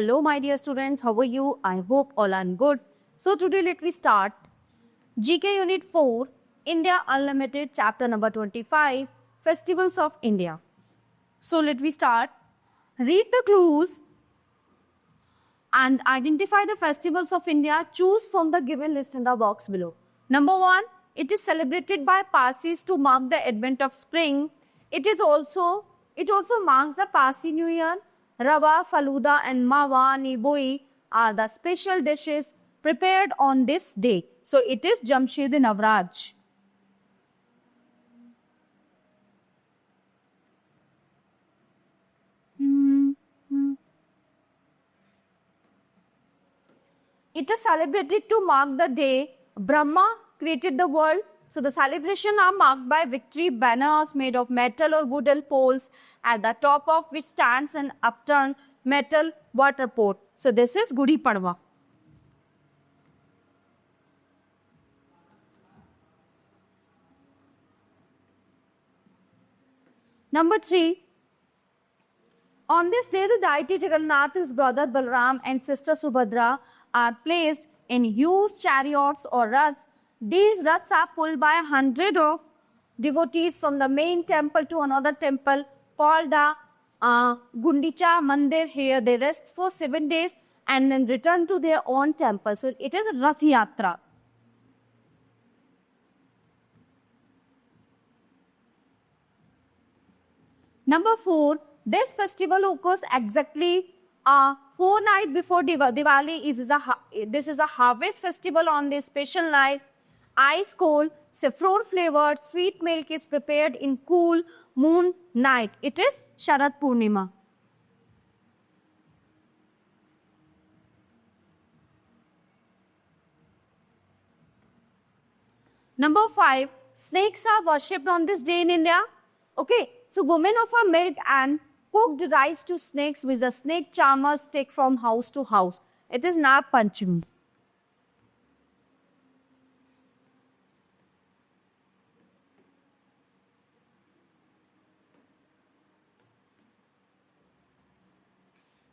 Hello my dear students, how are you? I hope all are good. So today let me start GK Unit 4, India Unlimited, chapter number 25, Festivals of India. So let me start. Read the clues and identify the festivals of India. Choose from the given list in the box below. Number 1, it is celebrated by Parsis to mark the advent of spring. It also marks the Parsi New Year. Rava, Faluda and Mawa, Niboi are the special dishes prepared on this day. So it is Jamshed Navraj. It is celebrated to mark the day Brahma created the world. So the celebrations are marked by victory banners made of metal or wooden poles, at the top of which stands an upturned metal water pot. So this is Gudi Padwa. Number 3. On this day, the deity Jagannath, his brother Balram and sister Subhadra are placed in huge chariots or raths. These raths are pulled by 100 of devotees from the main temple to another temple called the Gundicha Mandir. Here they rest for 7 days and then return to their own temple. So it is Rath Yatra. Number 4. This festival occurs exactly 4 nights before Diwali. This is a harvest festival. On this special night, ice cold, saffron flavored sweet milk is prepared in cool moon night. It is Sharad Purnima. Number 5. Snakes are worshipped on this day in India. Okay, so women offer milk and cooked rice to snakes, which the snake charmers take from house to house. It is Nag Panchami.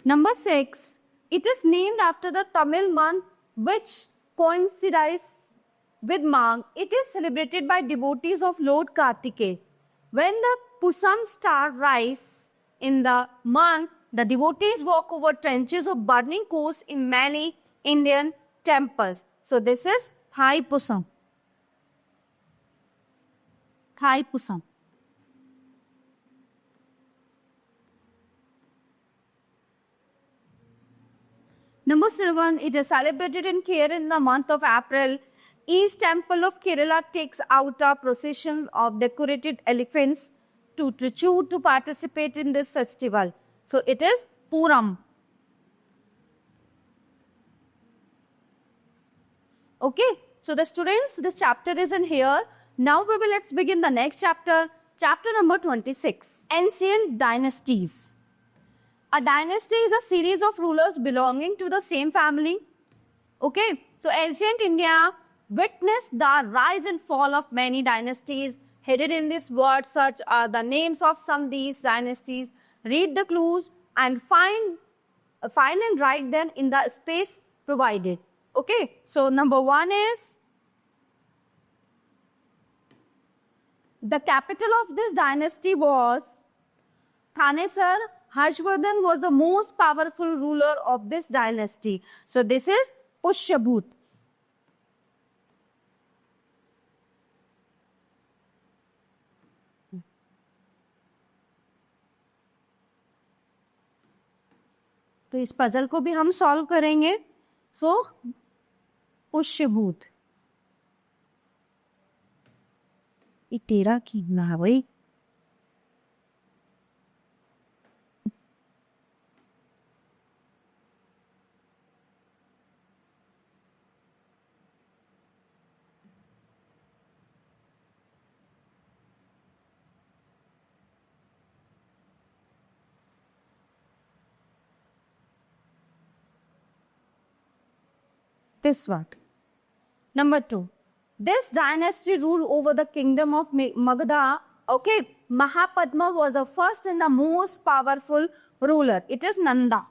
Number 6. It is named after the Tamil month which coincides with Magh. It is celebrated by devotees of Lord Kartikeya. When the Pusam star rises in the month, the devotees walk over trenches of burning coals in many Indian temples. So this is Thai Pusam. Thai Pusam. Number 7, it is celebrated in Kerala in the month of April. Each temple of Kerala takes out a procession of decorated elephants to Trichy to participate in this festival. So it is Puram. Okay, so the students, this chapter is in here. Now let's begin the next chapter. Chapter number 26, Ancient Dynasties. A dynasty is a series of rulers belonging to the same family. Okay, so ancient India witnessed the rise and fall of many dynasties. Hidden in this word search are the names of some of these dynasties. Read the clues and find and write them in the space provided. Okay, so number 1 is the capital of this dynasty was Thanesar. Harshvardhan was the most powerful ruler of this dynasty. So this is Pushyabhut. तो इस puzzle को भी हम solve करेंगे. सो पुष्यभूत. ये तेरा की ना वही this one. Number 2. This dynasty ruled over the kingdom of Magadha. Okay, Mahapadma was the first and the most powerful ruler. It is Nanda.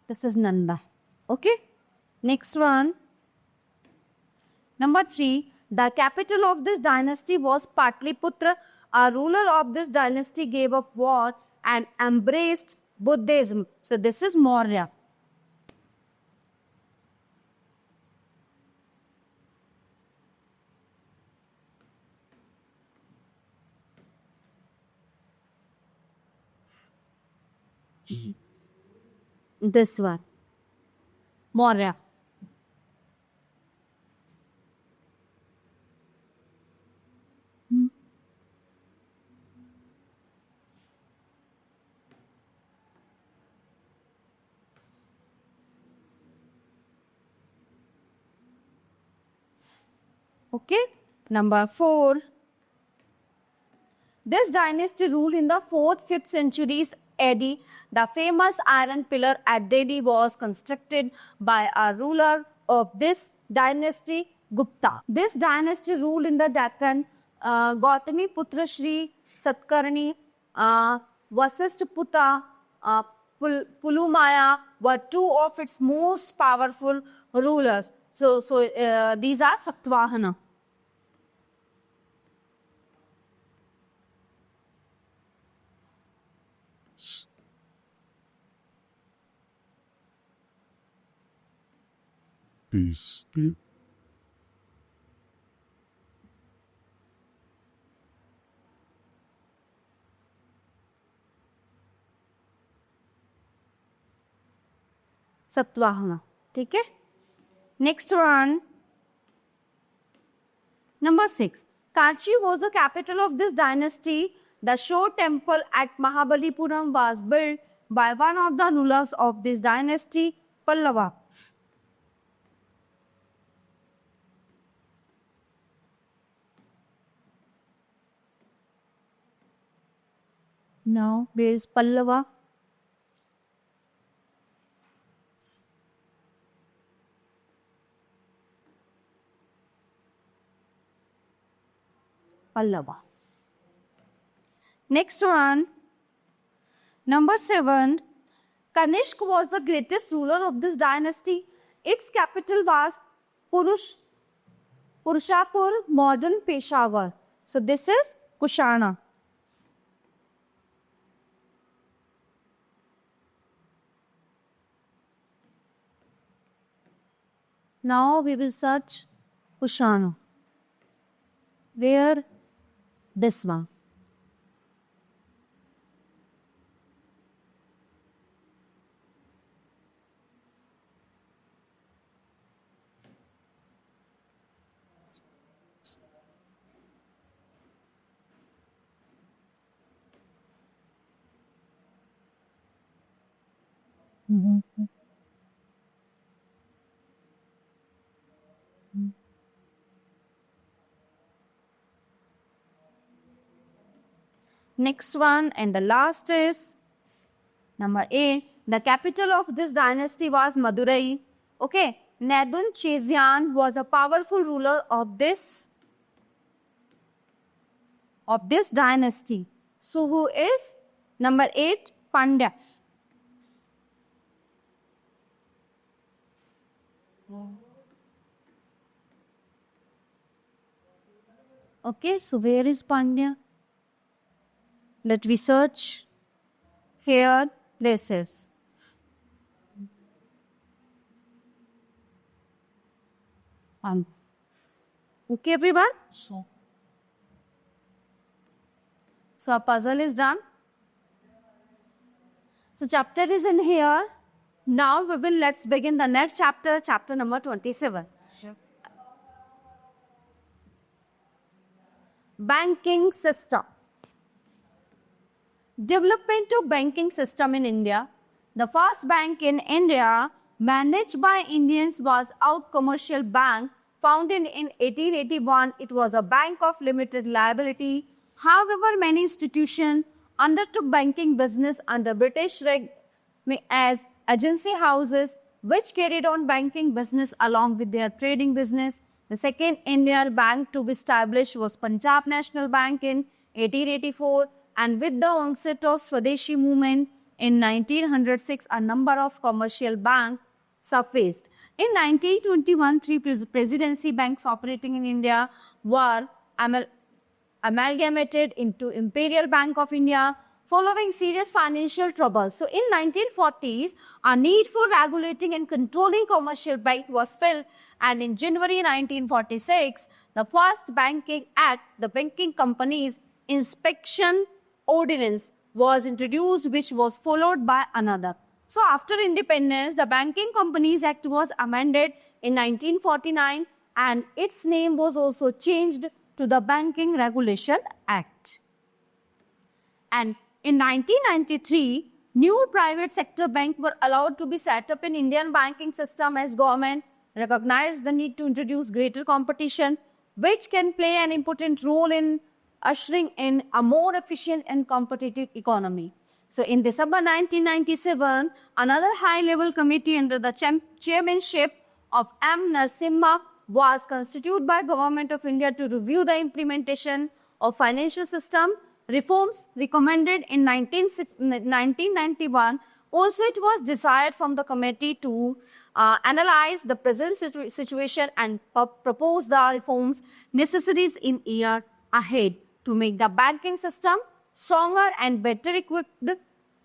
This is Nanda. Okay. Next one. Number 3. The capital of this dynasty was Patliputra. A ruler of this dynasty gave up war and embraced Buddhism. So this is Maurya. This one. Maurya. Okay. Number 4. This dynasty ruled in the 4th, 5th centuries AD. The famous iron pillar at Delhi was constructed by a ruler of this dynasty, Gupta. This dynasty ruled in the Deccan. Gautami Putra Shri Satkarni, Vasishthaputra, Pulumaya were two of its most powerful rulers. So these are Satvahana. This. Satvahana. ठीक है. Next one. Number 6. Kanchi was the capital of this dynasty. The Shore temple at Mahabalipuram was built by one of the rulers of this dynasty, Pallava. Now, where is Pallava? Pallava. Next one. Number 7. Kanishk was the greatest ruler of this dynasty. Its capital was Purushapur, modern Peshawar. So this is Kushana. Now we will search Kushana. Where? This one. Next one and the last is number 8. The capital of this dynasty was Madurai. Okay. Nadun Chezian was a powerful ruler of this dynasty. So who is number 8? Pandya. Okay, so where is Pandya? Let we search here places. Okay, everyone? So our puzzle is done. So chapter is in here. Now let's begin the next chapter, chapter number 27. Sure. Banking system. Development of banking system in India. The first bank in India managed by Indians was Out Commercial Bank. Founded in 1881, it was a bank of limited liability. However, many institutions undertook banking business under British reg as agency houses, which carried on banking business along with their trading business. The second Indian bank to be established was Punjab National Bank in 1884, and with the onset of Swadeshi movement, In 1906, a number of commercial banks surfaced. In 1921, three presidency banks operating in India were amalgamated into Imperial Bank of India following serious financial troubles. So in 1940s, a need for regulating and controlling commercial bank was felt, and in January 1946, the first Banking Act, the Banking Companies Inspection Ordinance, was introduced, which was followed by another. So after independence, the Banking Companies Act was amended in 1949 and its name was also changed to the Banking Regulation Act. And in 1993, new private sector banks were allowed to be set up in Indian banking system as government recognized the need to introduce greater competition, which can play an important role in ushering in a more efficient and competitive economy. So in December 1997, another high-level committee under the chairmanship of M. Narasimha was constituted by Government of India to review the implementation of financial system reforms recommended in 1991. Also, it was desired from the committee to analyze the present situation and propose the reforms necessaries in year ahead to make the banking system stronger and better equipped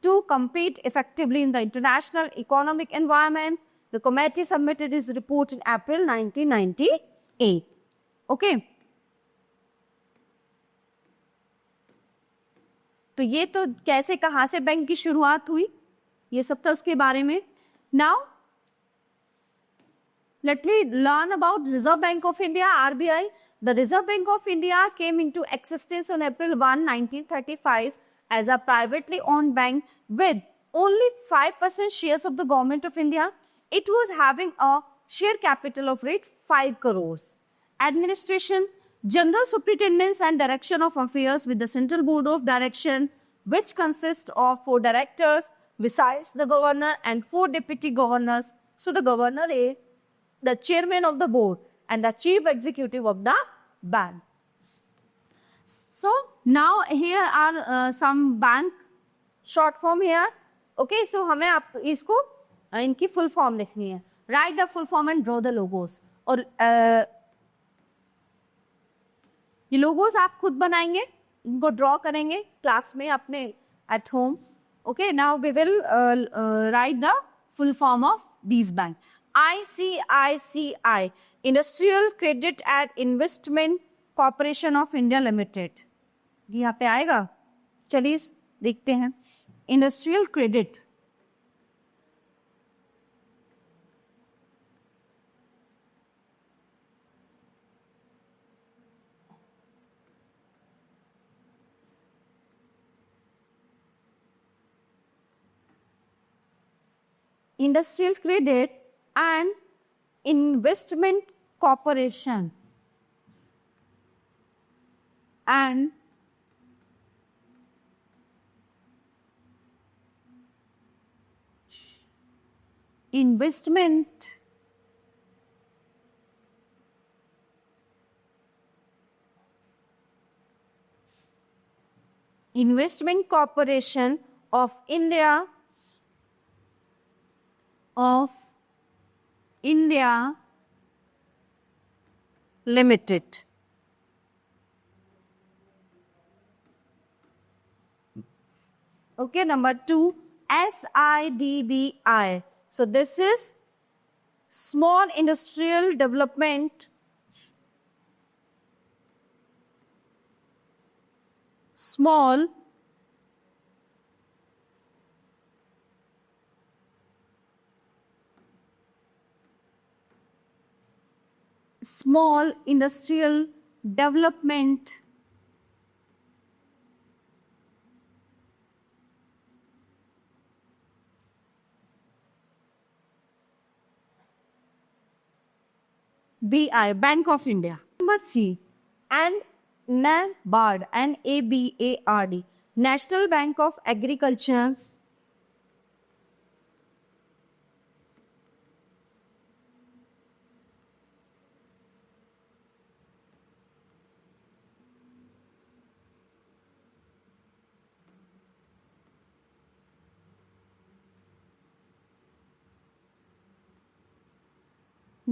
to compete effectively in the international economic environment. The committee submitted its report in April 1998. Okay. तो ये तो कैसे कहाँ से bank की शुरुआत हुई ये सब था उसके बारे में. Now let me learn about Reserve Bank of India, RBI. The Reserve Bank of India came into existence on April 1, 1935 as a privately owned bank with only 5% shares of the Government of India. It was having a share capital of rate 5 crores. Administration, general superintendence and direction of affairs with the Central Board of Direction, which consists of 4 directors besides the governor and 4 deputy governors. So the governor is the chairman of the board and the chief executive of the bank. So now here are some bank short form here. Okay, so हमें आप इसको इनकी full form लिखनी है. Write the full form and draw the logos. और ये logos आप खुद बनाएंगे, इनको draw करेंगे क्लास में अपने at home. Okay, now we will write the full form of these bank. ICICI, Industrial Credit and Investment Corporation of India Limited. यहाँ पे आएगा, चलिए देखते हैं. Industrial Credit. Industrial Credit and Investment Corporation and Investment Corporation of India Limited. Okay, number 2, SIDBI. So this is Small Industrial Development Small Industrial Development BI, Bank of India. Number C, and NABARD, NABARD, National Bank of Agriculture.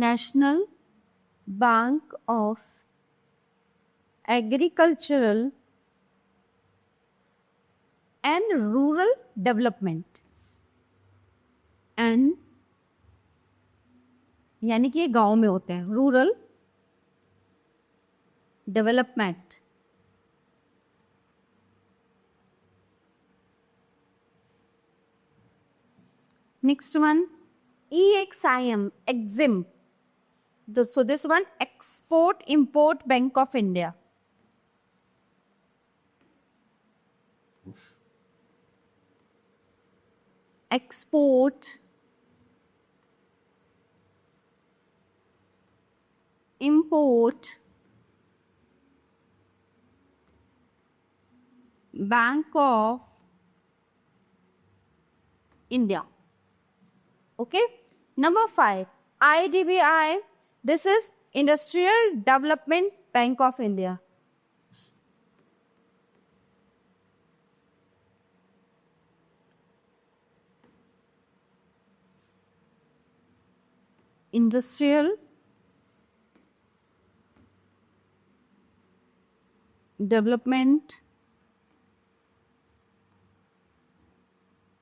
National Bank of Agricultural and Rural Development. And यानी कि ये गांव में होते हैं, rural development. Next one, EXIM, EXIM. So this one, Export Import Bank of India. Export Import Bank of India. Okay. Number 5, IDBI. This is Industrial Development Bank of India. Industrial Development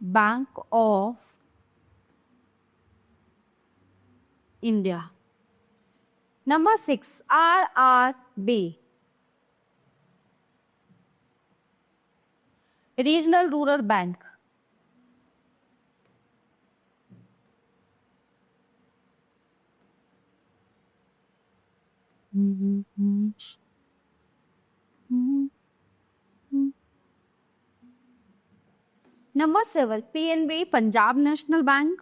Bank of India. Number 6, RRB. Regional Rural Bank. Number 7, PNB, Punjab National Bank.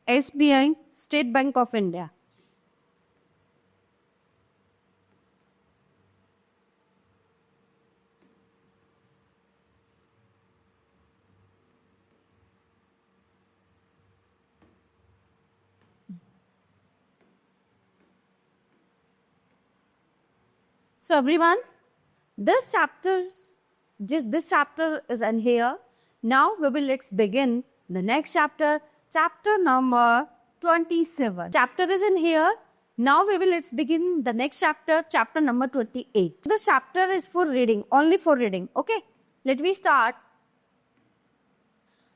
SBI, State Bank of India. So everyone, this chapter is in here. Now let's begin the next chapter, chapter number 27. Chapter is in here. Now let's begin the next chapter, chapter number 28. The chapter is for reading, only for reading. Okay, let me start.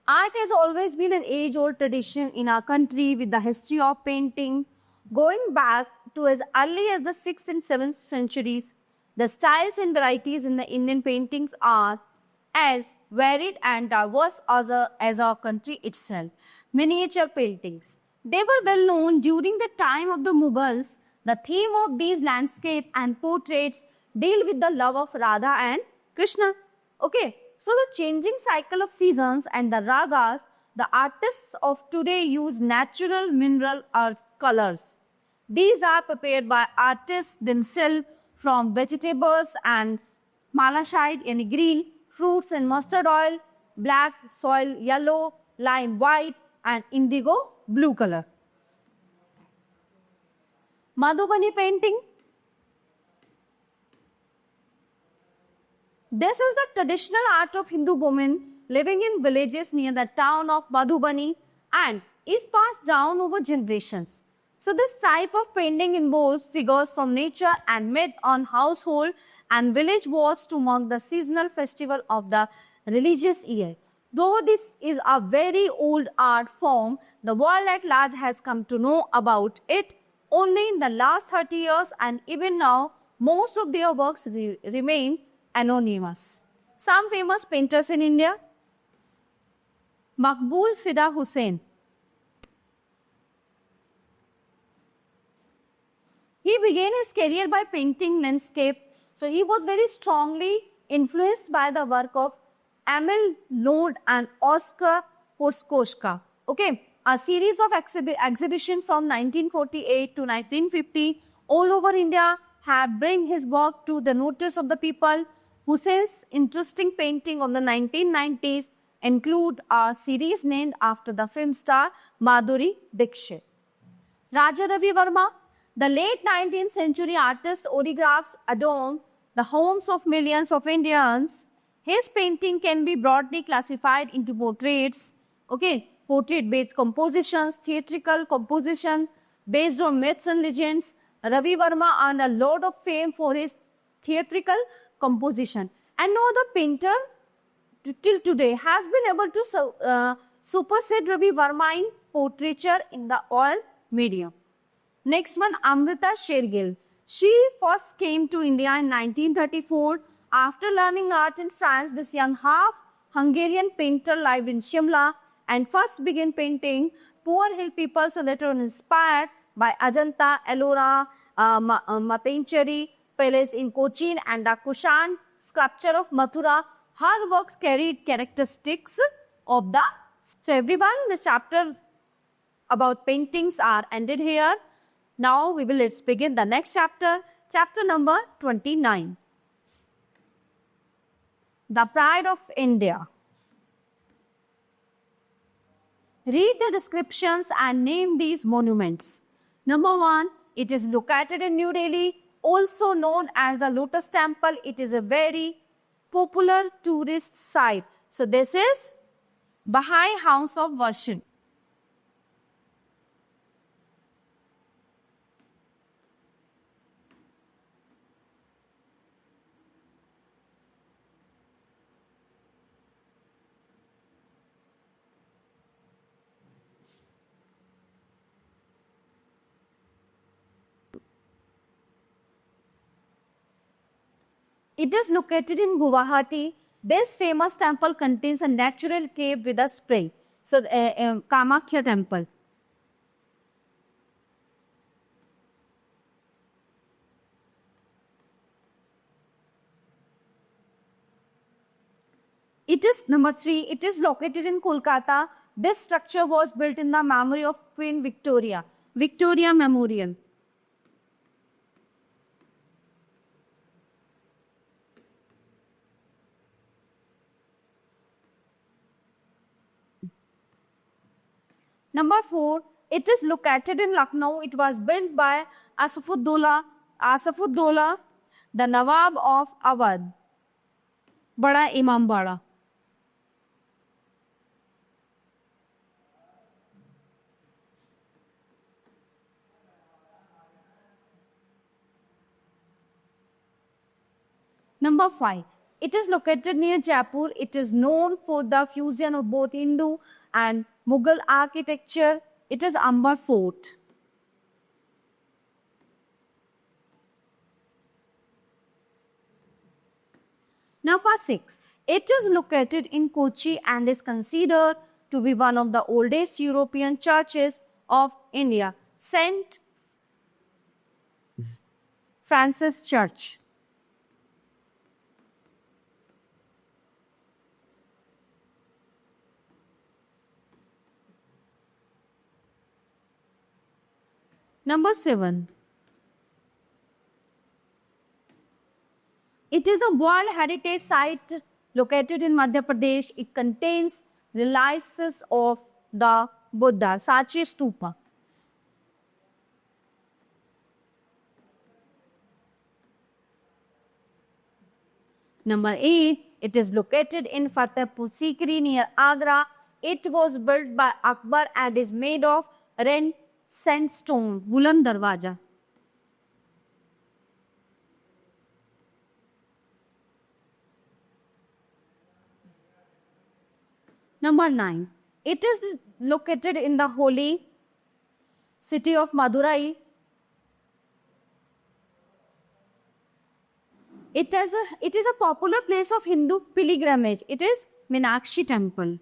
Art has always been an age-old tradition in our country with the history of painting going back to as early as the 6th and 7th centuries. The styles and varieties in the Indian paintings are as varied and diverse as our country itself. Miniature paintings. They were well known during the time of the Mughals. The theme of these landscape and portraits deal with the love of Radha and Krishna. Okay, so the changing cycle of seasons and the ragas, the artists of today use natural mineral earth colors. These are prepared by artists themselves from vegetables and malachite and green, fruits and mustard oil, black soil yellow, lime white and indigo blue color. Madhubani painting. This is the traditional art of Hindu women living in villages near the town of Madhubani and is passed down over generations. So this type of painting involves figures from nature and made on household and village walls to mark the seasonal festival of the religious year. Though this is a very old art form, the world at large has come to know about it only in the last 30 years, and even now most of their works remain anonymous. Some famous painters in India: Maqbool Fida Hussain. He began his career by painting landscape, so he was very strongly influenced by the work of Emil Lord and Oskar Kokoschka. Okay, a series of exhibitions from 1948 to 1950 all over India have bring his work to the notice of the people. Hussein's interesting painting of the 1990s include a series named after the film star Madhuri Dixit. Raja Ravi Verma, the late 19th century artist autographs adorn the homes of millions of Indians. His painting can be broadly classified into portraits, portrait-based compositions, theatrical composition based on myths and legends. Ravi Verma earned a lot of fame for his theatrical composition, and no other painter till today has been able to supersede Ravi Verma in portraiture in the oil medium. Next one, Amrita Shergill. She first came to India in 1934. After learning art in France, this young half-Hungarian painter lived in Shimla and first began painting poor hill people, so later on inspired by Ajanta, Ellora, Matancheri Palace in Cochin and the Kushan sculpture of Mathura. Her works carried characteristics of the... So everyone, this chapter about paintings are ended here. Now let's begin the next chapter, chapter number 29. The Pride of India. Read the descriptions and name these monuments. Number 1, it is located in New Delhi, also known as the Lotus Temple. It is a very popular tourist site. So this is Baha'i House of Worship. It is located in Guwahati. This famous temple contains a natural cave with a spring. So, Kamakhya temple. It is number 3. It is located in Kolkata. This structure was built in the memory of Queen Victoria. Victoria Memorial. Number 4, it is located in Lucknow. It was built by Asafuddola, the Nawab of Awadh. Bada Imambara. Number 5, it is located near Jaipur. It is known for the fusion of both Hindu and Mughal architecture. It is Amber Fort. Number 6, it is located in Kochi and is considered to be one of the oldest European churches of India, St. Francis Church. Number 7, it is a World Heritage Site located in Madhya Pradesh. It contains relics of the Buddha, Sachi Stupa. Number 8, it is located in Fatehpur Sikri near Agra. It was built by Akbar and is made of red sandstone, Buland Darwaja. Number 9, it is located in the holy city of Madurai. It is a popular place of Hindu pilgrimage. It is Meenakshi Temple.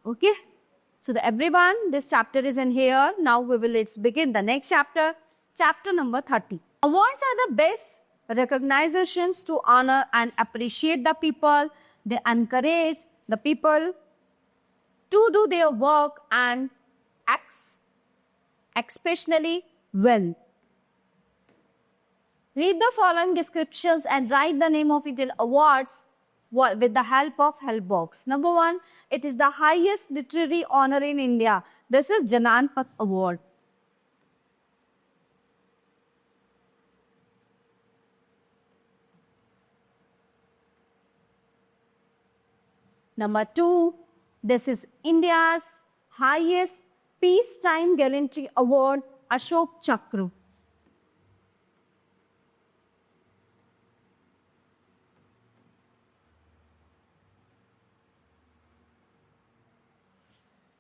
Okay, so everyone, this chapter is in here. Now let's begin the next chapter, chapter number 30. Awards are the best recognitions to honor and appreciate the people. They encourage the people to do their work and exceptionally well. Read the following descriptions and write the name of Indian awards with the help of help box. Number 1, it is the highest literary honor in India. This is Jananpat Award. Number 2, this is India's highest peacetime gallantry award, Ashok Chakra.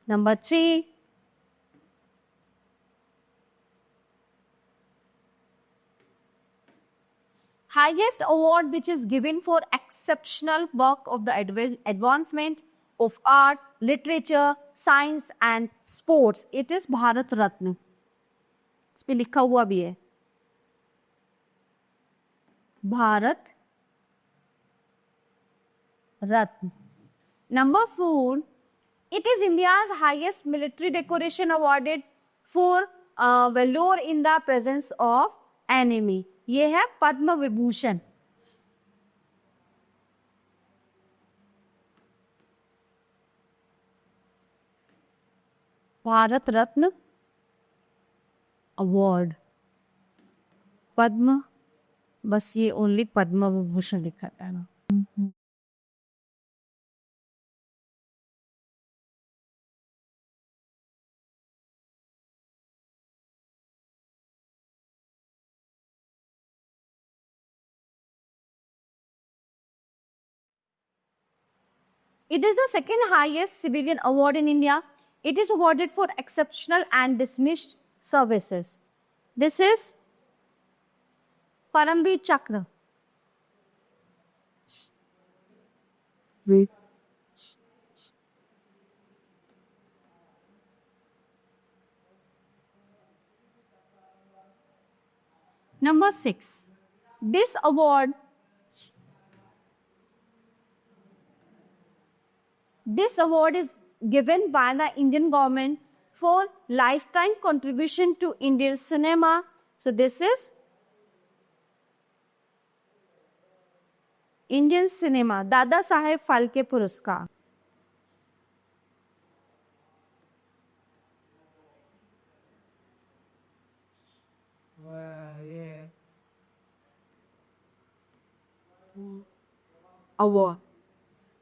Number 3, highest award which is given for exceptional work of the advancement of art, literature, science and sports. It is Bharat Ratna. इस पे लिखा हुआ भी है Bharat Ratna. Number 4, it is India's highest military decoration awarded for valor in the presence of enemy. ये है Padma Vibhushan. Bharat Ratna award, पद्म, बस ये ओनली पद्म विभूषण लिखा है ना. It is the second highest civilian award in India. It is awarded for exceptional and dismissed services. This is Paramveer Chakra. Number 6, this award is given by the Indian government for lifetime contribution to Indian cinema. So this is Indian cinema, Dada Saheb Phalke Puraskar. Award.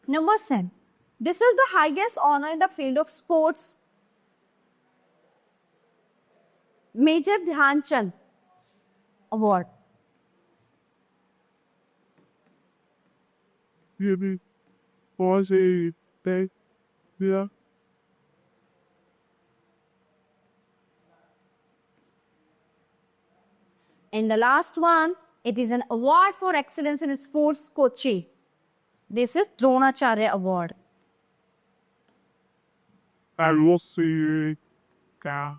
Number 7, this is the highest honor in the field of sports. Major Dhyan Chand Award. ये भी बहुत से pack दिया. And the last one, it is an award for excellence in sports coaching. This is Dronacharya Award. I will see का.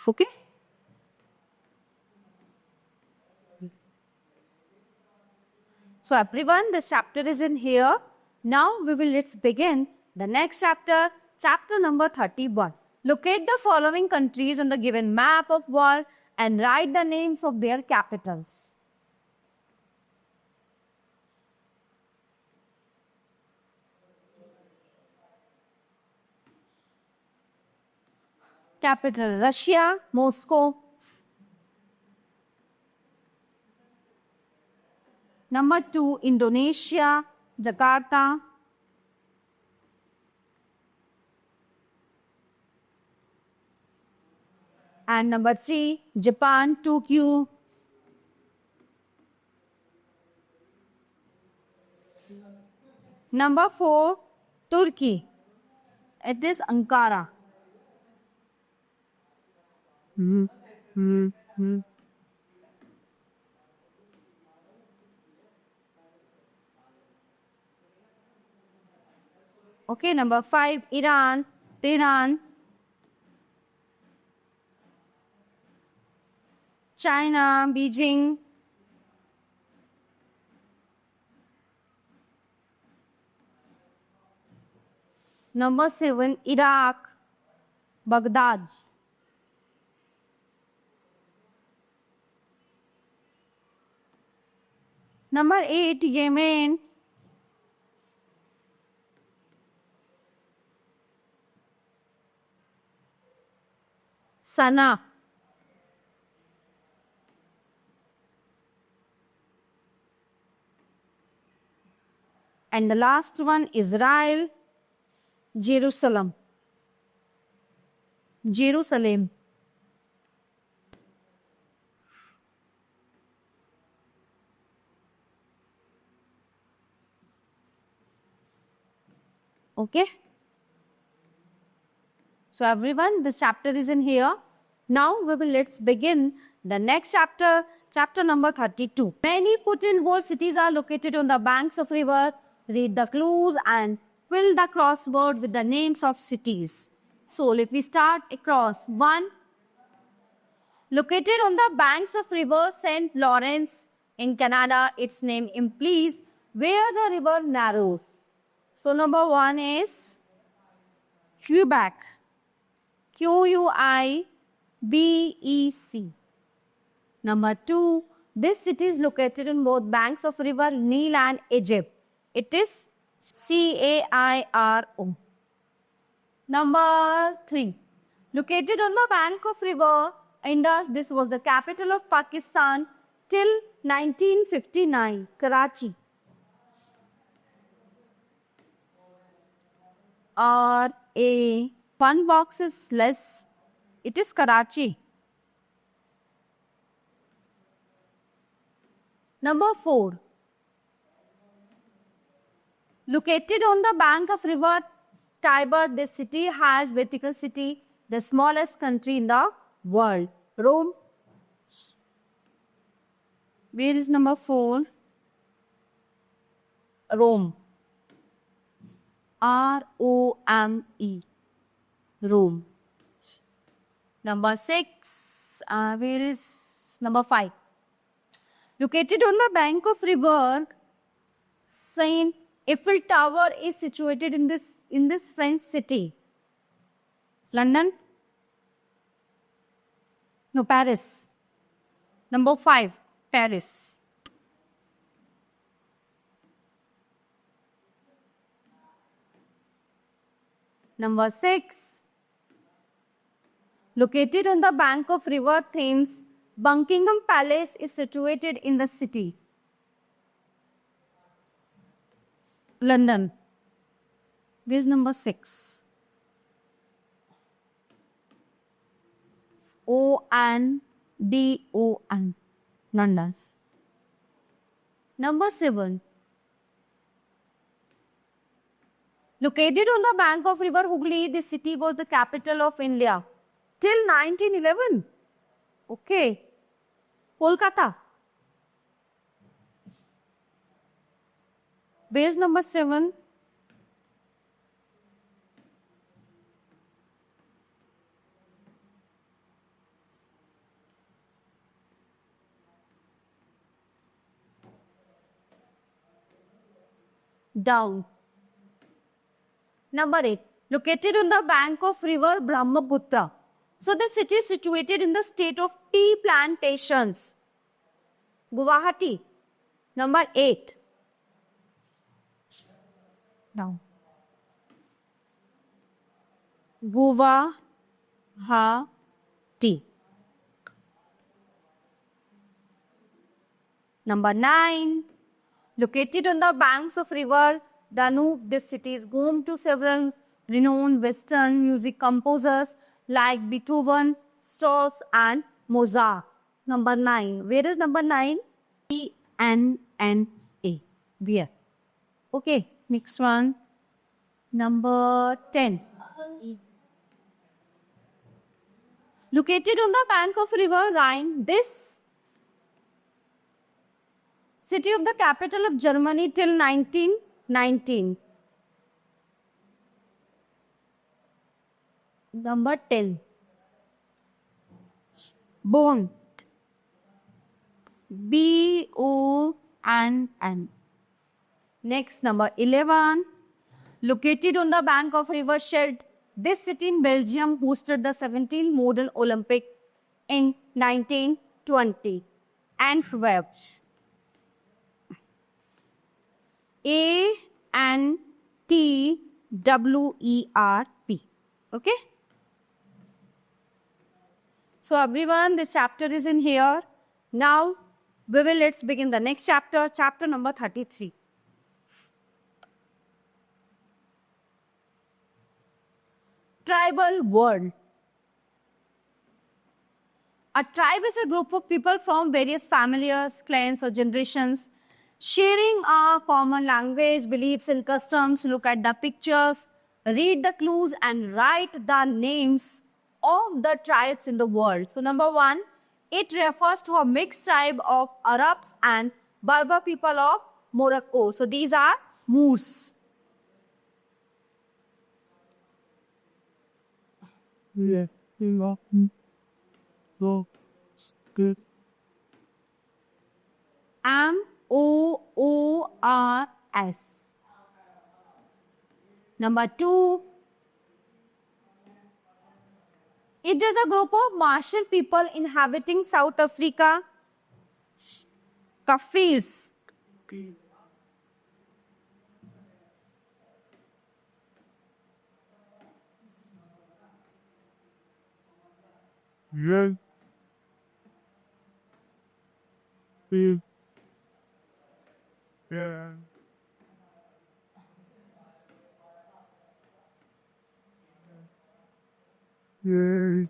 Okay. So everyone, this chapter is in here. Now let's begin the next chapter, chapter number 31. Locate the following countries on the given map of world and write the names of their capitals. Capital Russia, Moscow. Number 2, Indonesia, Jakarta. And number 3, Japan, Tokyo. Number 4, Turkey. It is Ankara. Okay, number 5, Iran, Tehran. China, Beijing. Number 7, Iraq, Baghdad. Number 8, Yemen. Sana'a. And the last one, Israel, Jerusalem. Jerusalem. Okay. So everyone, this chapter is in here. Now let's begin the next chapter, chapter number 32. Many put-in word cities are located on the banks of river. Read the clues and fill the crossword with the names of cities. So let me start across. 1. Located on the banks of river St. Lawrence in Canada, its name implies where the river narrows. So number 1 is Quebec. Quebec. Number 2, this city is located on both banks of river Nile and Egypt. It is Cairo. Number 3, located on the bank of river Indus, this was the capital of Pakistan till 1959, Karachi. Or a one box is less, it is Karachi. Number 4, located on the bank of river Tiber, this city has Vatican City, the smallest country in the world. Rome. Where is number 4? Rome. Rome. Rome. Number 6. Where is number 5? Located on the bank of river Seine, Eiffel Tower is situated in this French city. London? No, Paris. Number 5, Paris. Number 6, located on the bank of river Thames, Buckingham Palace is situated in the city. London. Where is number 6? Ondon. London. Number 7. Located on the bank of river Hooghly, this city was the capital of India till 1911. Okay. Kolkata. Base number 7. Down. Number 8. Located on the bank of river Brahmaputra. So the city is situated in the state of tea plantations. Guwahati. Number 8. Down. Guwahati. Number 9. Located on the banks of river Danube, this city is home to several renowned Western music composers like Beethoven, Strauss and Mozart. Number 9. Where is number 9? E-N-N-A. Where? Okay, next one. Number 10. Located on the bank of river Rhine, this city of the capital of Germany till 1919. Number 10. Bonn. BONN. Next, number 11. Located on the bank of River Scheldt, this city in Belgium hosted the 17th Modern Olympic in 1920. Antwerp. ANTWERP. Okay? So everyone, this chapter is in here. Now, let's begin the next chapter, chapter number 33. Tribal world. A tribe is a group of people from various families, clans, or generations sharing a common language, beliefs, and customs. Look at the pictures, read the clues, and write the names of the tribes in the world. So, number 1, it refers to a mixed tribe of Arabs and Berber people of Morocco. So, these are Moors. Yeah, good. Moors. Number 2, it is a group of martial people inhabiting South Africa. Kafirs. Yeah. Yeah. Yay.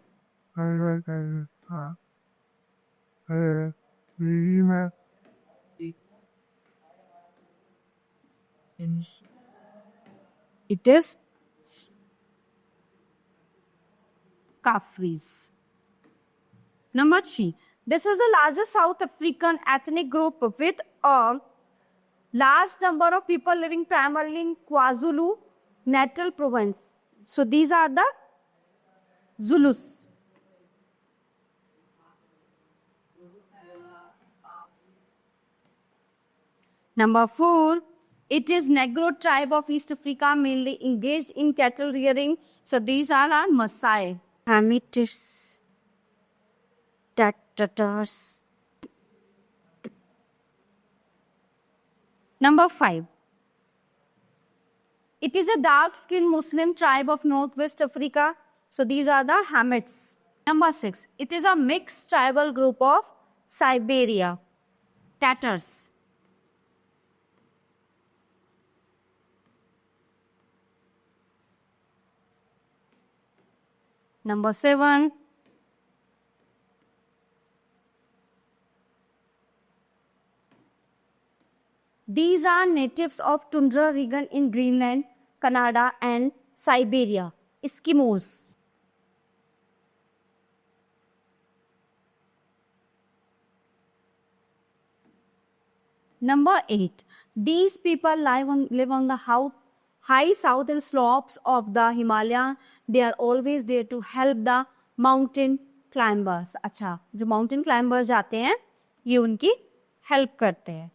It is Kafirs. Number 3, this is the largest South African ethnic group with a large number of people living primarily in KwaZulu-Natal province. So these are the Zulus. Number 4, it is Negro tribe of East Africa, mainly engaged in cattle rearing. So these all are Maasai. Hamites, Tatars. Number 5, it is a dark-skinned Muslim tribe of Northwest Africa. So these are the Hamites. Number 6, it is a mixed tribal group of Siberia, Tatars. Number 7, these are natives of tundra region in Greenland, Canada, and Siberia, Eskimos. Number 8, these people live on the high southern slopes of the Himalaya. They are always there to help the mountain climbers. अच्छा, जो mountain climbers जाते हैं, ये उनकी help करते हैं.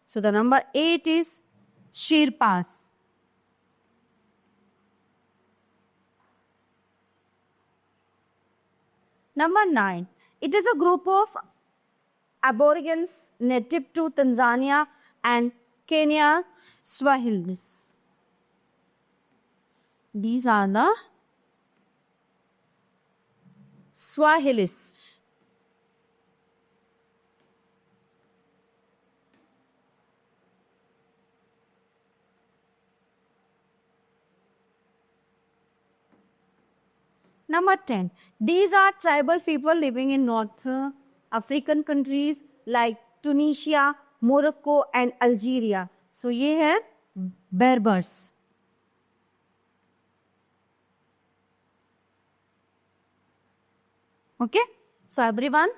So the number 8 is Sherpas. Number 9, it is a group of Aborigines native to Tanzania and Kenya, Swahilis. These are the Swahilis. Number 10, these are tribal people living in North African countries like Tunisia, Morocco and Algeria. So ये है Berbers. Okay, so everyone,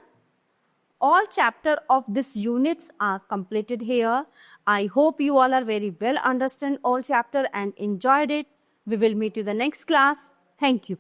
all chapter of this units are completed here. I hope you all are very well understand all chapter and enjoyed it. We will meet you the next class. Thank you.